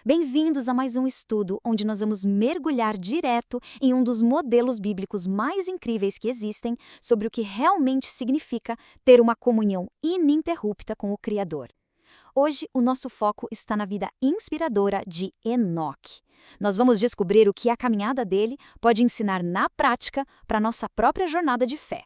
Bem-vindos a mais um estudo onde nós vamos mergulhar direto em um dos modelos bíblicos mais incríveis que existem sobre o que realmente significa ter uma comunhão ininterrupta com o Criador. Hoje, o nosso foco está na vida inspiradora de Enoque. Nós vamos descobrir o que a caminhada dele pode ensinar na prática para a nossa própria jornada de fé.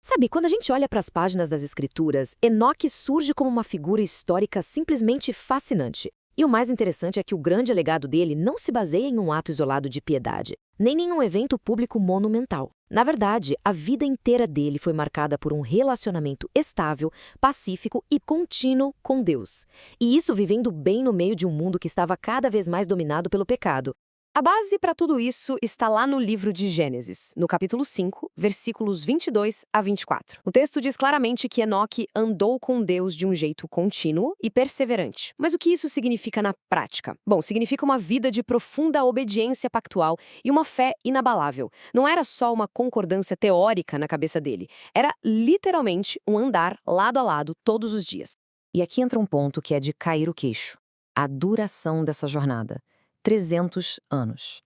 Sabe, quando a gente olha para as páginas das Escrituras, Enoque surge como uma figura histórica simplesmente fascinante. E o mais interessante é que o grande legado dele não se baseia em um ato isolado de piedade, nem em um evento público monumental. Na verdade, a vida inteira dele foi marcada por um relacionamento estável, pacífico e contínuo com Deus. E isso vivendo bem no meio de um mundo que estava cada vez mais dominado pelo pecado. A base para tudo isso está lá no livro de Gênesis, no capítulo 5, versículos 22 a 24. O texto diz claramente que Enoque andou com Deus de um jeito contínuo e perseverante. Mas o que isso significa na prática? Bom, significa uma vida de profunda obediência pactual e uma fé inabalável. Não era só uma concordância teórica na cabeça dele, era literalmente um andar lado a lado todos os dias. E aqui entra um ponto que é de cair o queixo: a duração dessa jornada. 300 anos.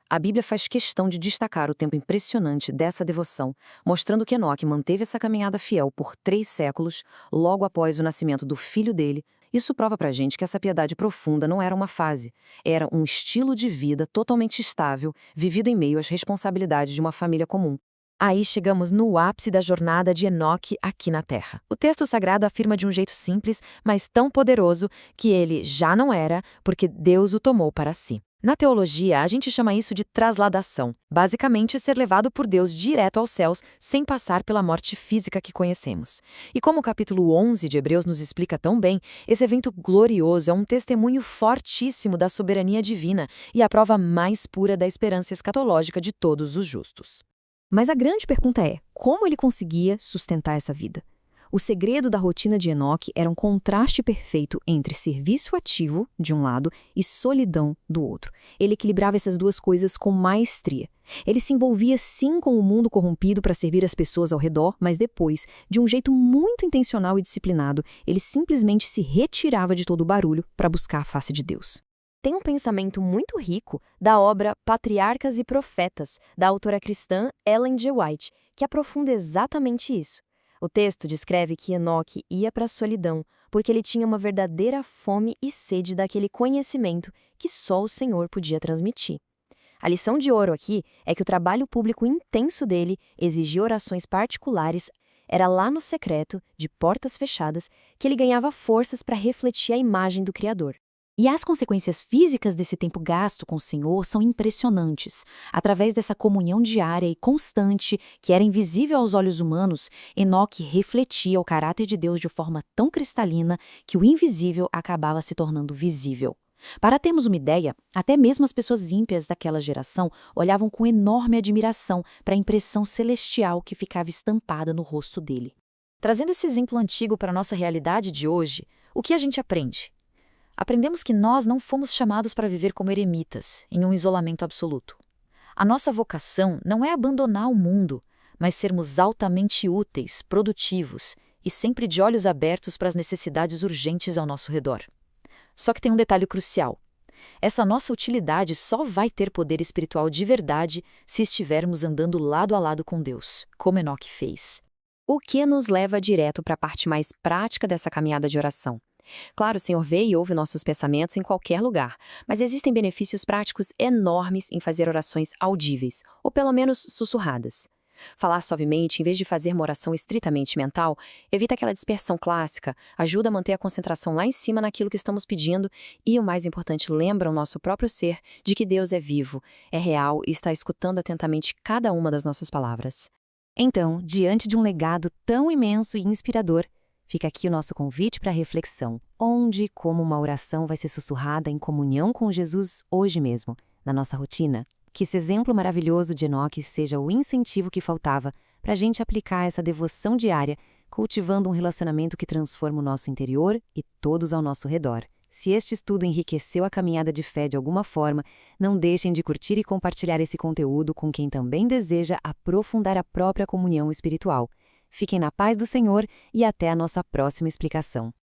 A Bíblia faz questão de destacar o tempo impressionante dessa devoção, mostrando que Enoque manteve essa caminhada fiel por 3 séculos, logo após o nascimento do filho dele. Isso prova pra gente que essa piedade profunda não era uma fase, era um estilo de vida totalmente estável, vivido em meio às responsabilidades de uma família comum. Aí chegamos no ápice da jornada de Enoque aqui na Terra. O texto sagrado afirma de um jeito simples, mas tão poderoso, que ele já não era, porque Deus o tomou para si. Na teologia, a gente chama isso de trasladação, basicamente ser levado por Deus direto aos céus, sem passar pela morte física que conhecemos. E como o capítulo 11 de Hebreus nos explica tão bem, esse evento glorioso é um testemunho fortíssimo da soberania divina e a prova mais pura da esperança escatológica de todos os justos. Mas a grande pergunta é, como ele conseguia sustentar essa vida? O segredo da rotina de Enoque era um contraste perfeito entre serviço ativo, de um lado, e solidão, do outro. Ele equilibrava essas duas coisas com maestria. Ele se envolvia sim com o mundo corrompido para servir as pessoas ao redor, mas depois, de um jeito muito intencional e disciplinado, ele simplesmente se retirava de todo o barulho para buscar a face de Deus. Tem um pensamento muito rico da obra Patriarcas e Profetas, da autora cristã Ellen G. White, que aprofunda exatamente isso. O texto descreve que Enoque ia para a solidão porque ele tinha uma verdadeira fome e sede daquele conhecimento que só o Senhor podia transmitir. A lição de ouro aqui é que o trabalho público intenso dele exigia orações particulares. Era lá no secreto, de portas fechadas, que ele ganhava forças para refletir a imagem do Criador. E as consequências físicas desse tempo gasto com o Senhor são impressionantes. Através dessa comunhão diária e constante, que era invisível aos olhos humanos, Enoque refletia o caráter de Deus de forma tão cristalina que o invisível acabava se tornando visível. Para termos uma ideia, até mesmo as pessoas ímpias daquela geração olhavam com enorme admiração para a impressão celestial que ficava estampada no rosto dele. Trazendo esse exemplo antigo para a nossa realidade de hoje, o que a gente aprende? Aprendemos que nós não fomos chamados para viver como eremitas, em um isolamento absoluto. A nossa vocação não é abandonar o mundo, mas sermos altamente úteis, produtivos e sempre de olhos abertos para as necessidades urgentes ao nosso redor. Só que tem um detalhe crucial. Essa nossa utilidade só vai ter poder espiritual de verdade se estivermos andando lado a lado com Deus, como Enoque fez. O que nos leva direto para a parte mais prática dessa caminhada de oração. Claro, o Senhor vê e ouve nossos pensamentos em qualquer lugar, mas existem benefícios práticos enormes em fazer orações audíveis, ou pelo menos sussurradas. Falar suavemente, em vez de fazer uma oração estritamente mental, evita aquela dispersão clássica, ajuda a manter a concentração lá em cima naquilo que estamos pedindo e, o mais importante, lembra o nosso próprio ser de que Deus é vivo, é real e está escutando atentamente cada uma das nossas palavras. Então, diante de um legado tão imenso e inspirador, fica aqui o nosso convite para a reflexão. Onde e como uma oração vai ser sussurrada em comunhão com Jesus hoje mesmo, na nossa rotina? Que esse exemplo maravilhoso de Enoque seja o incentivo que faltava para a gente aplicar essa devoção diária, cultivando um relacionamento que transforma o nosso interior e todos ao nosso redor. Se este estudo enriqueceu a caminhada de fé de alguma forma, não deixem de curtir e compartilhar esse conteúdo com quem também deseja aprofundar a própria comunhão espiritual. Fiquem na paz do Senhor e até a nossa próxima explicação.